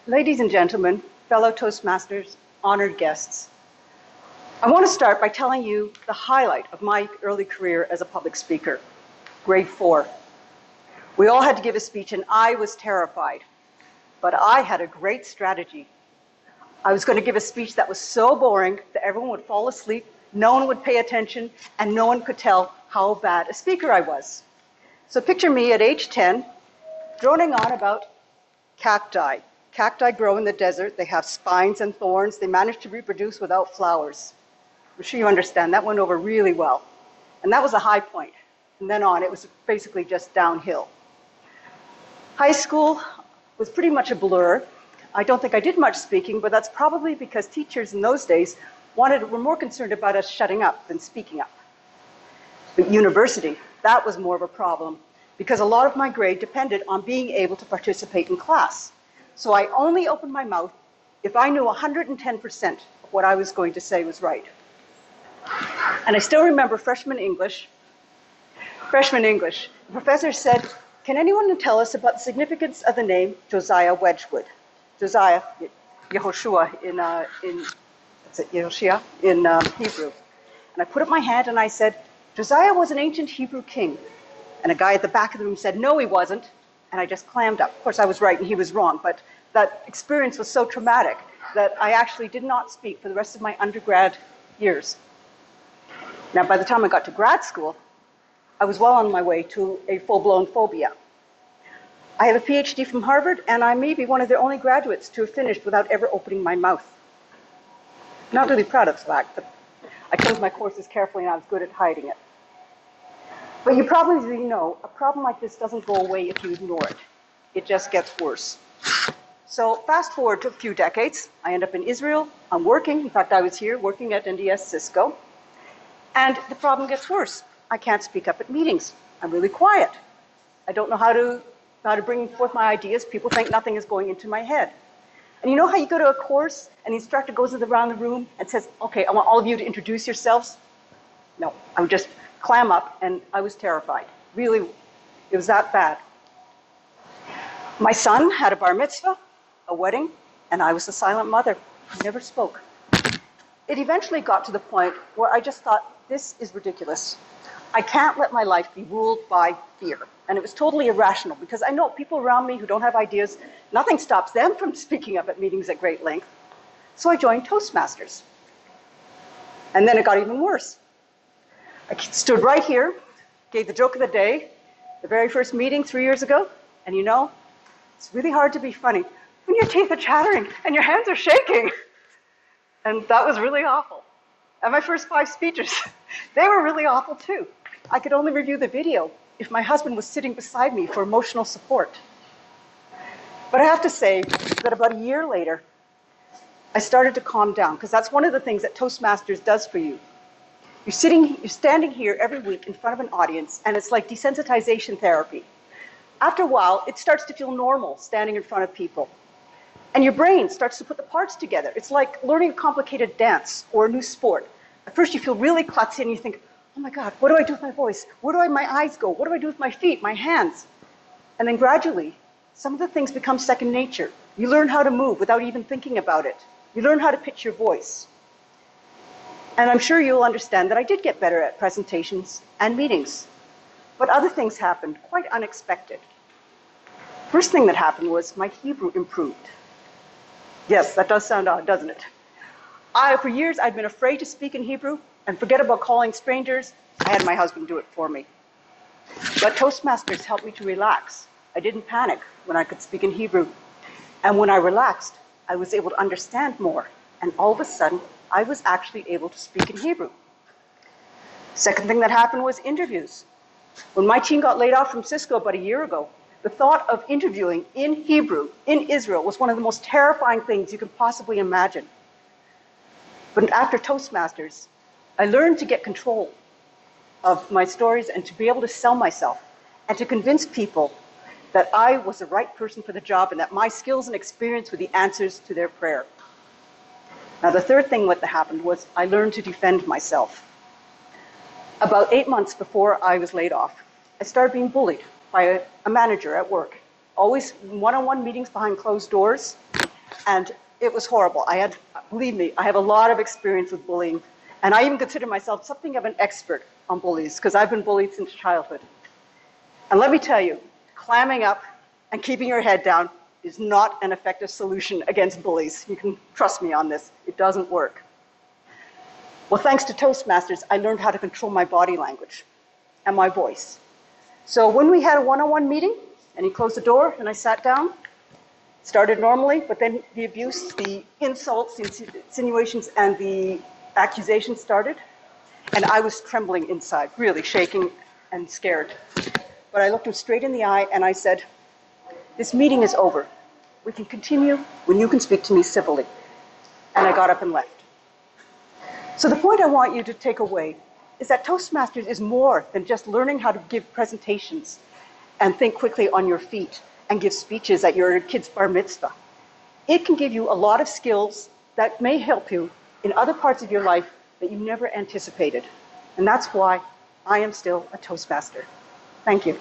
Ladies and gentlemen, fellow Toastmasters, honored guests, I want to start by telling you the highlight of my early career as a public speaker, grade 4. We all had to give a speech and I was terrified, but I had a great strategy. I was going to give a speech that was so boring that everyone would fall asleep, no one would pay attention, and no one could tell how bad a speaker I was. So picture me at age 10, droning on about cacti. Cacti grow in the desert. They have spines and thorns. They manage to reproduce without flowers. I'm sure you understand. That went over really well. And that was a high point. From then on, it was basically just downhill. High school was pretty much a blur. I don't think I did much speaking, but that's probably because teachers in those days were more concerned about us shutting up than speaking up. But university, that was more of a problem because a lot of my grade depended on being able to participate in class. So I only opened my mouth if I knew 110% of what I was going to say was right. And I still remember freshman English. The professor said, "Can anyone tell us about the significance of the name Josiah Wedgwood?" Josiah, Yehoshua in Hebrew. And I put up my hand and I said, "Josiah was an ancient Hebrew king." And a guy at the back of the room said, "No, he wasn't." And I just clammed up. Of course, I was right and he was wrong, but that experience was so traumatic that I actually did not speak for the rest of my undergrad years. Now, by the time I got to grad school, I was well on my way to a full-blown phobia. I have a PhD from Harvard, and I may be one of the only graduates to have finished without ever opening my mouth. I'm not really proud of the fact, but I chose my courses carefully and I was good at hiding it. But you probably know a problem like this doesn't go away if you ignore it. It just gets worse. So fast forward to a few decades. I end up in Israel. I'm working. In fact, I was here working at NDS Cisco. And the problem gets worse. I can't speak up at meetings. I'm really quiet. I don't know how to bring forth my ideas. People think nothing is going into my head. And you know how you go to a course and the instructor goes around the room and says, "Okay, I want all of you to introduce yourselves"? No, I would just clam up, and I was terrified. Really, it was that bad. My son had a bar mitzvah, a wedding, and I was the silent mother who never spoke. It eventually got to the point where I just thought, this is ridiculous. I can't let my life be ruled by fear. And it was totally irrational because I know people around me who don't have ideas, nothing stops them from speaking up at meetings at great length. So I joined Toastmasters. And then it got even worse. I stood right here, gave the joke of the day, the very first meeting 3 years ago, and you know, it's really hard to be funny when your teeth are chattering and your hands are shaking. And that was really awful. And my first 5 speeches, they were really awful too. I could only review the video if my husband was sitting beside me for emotional support. But I have to say that about a year later, I started to calm down because that's one of the things that Toastmasters does for you. You're standing here every week in front of an audience, and it's like desensitization therapy. After a while, it starts to feel normal standing in front of people. And your brain starts to put the parts together. It's like learning a complicated dance or a new sport. At first, you feel really klutzy, and you think, "Oh my God, what do I do with my voice? Where do my eyes go? What do I do with my feet, my hands?" And then gradually, some of the things become second nature. You learn how to move without even thinking about it. You learn how to pitch your voice. And I'm sure you'll understand that I did get better at presentations and meetings. But other things happened, quite unexpected. First thing that happened was my Hebrew improved. Yes, that does sound odd, doesn't it? For years, I'd been afraid to speak in Hebrew, and forget about calling strangers. I had my husband do it for me. But Toastmasters helped me to relax. I didn't panic when I could speak in Hebrew. And when I relaxed, I was able to understand more. And all of a sudden, I was actually able to speak in Hebrew. Second thing that happened was interviews. When my team got laid off from Cisco about a year ago, the thought of interviewing in Hebrew in Israel was one of the most terrifying things you can possibly imagine. But after Toastmasters, I learned to get control of my stories and to be able to sell myself and to convince people that I was the right person for the job and that my skills and experience were the answers to their prayer. Now, the third thing that happened was I learned to defend myself. About 8 months before I was laid off, I started being bullied by a manager at work. always one-on-one meetings behind closed doors, and it was horrible. Believe me, I have a lot of experience with bullying, and I even consider myself something of an expert on bullies because I've been bullied since childhood. And let me tell you, clamming up and keeping your head down is not an effective solution against bullies. You can trust me on this. It doesn't work. Well, thanks to Toastmasters, I learned how to control my body language and my voice. So when we had a one-on-one meeting, and he closed the door, and I sat down, started normally, but then the abuse, the insults, the insinuations, and the accusations started, and I was trembling inside, really shaking and scared. But I looked him straight in the eye, and I said, "This meeting is over. We can continue when you can speak to me civilly." And I got up and left. So the point I want you to take away is that Toastmasters is more than just learning how to give presentations and think quickly on your feet and give speeches at your kid's bar mitzvah. It can give you a lot of skills that may help you in other parts of your life that you never anticipated. And that's why I am still a Toastmaster. Thank you.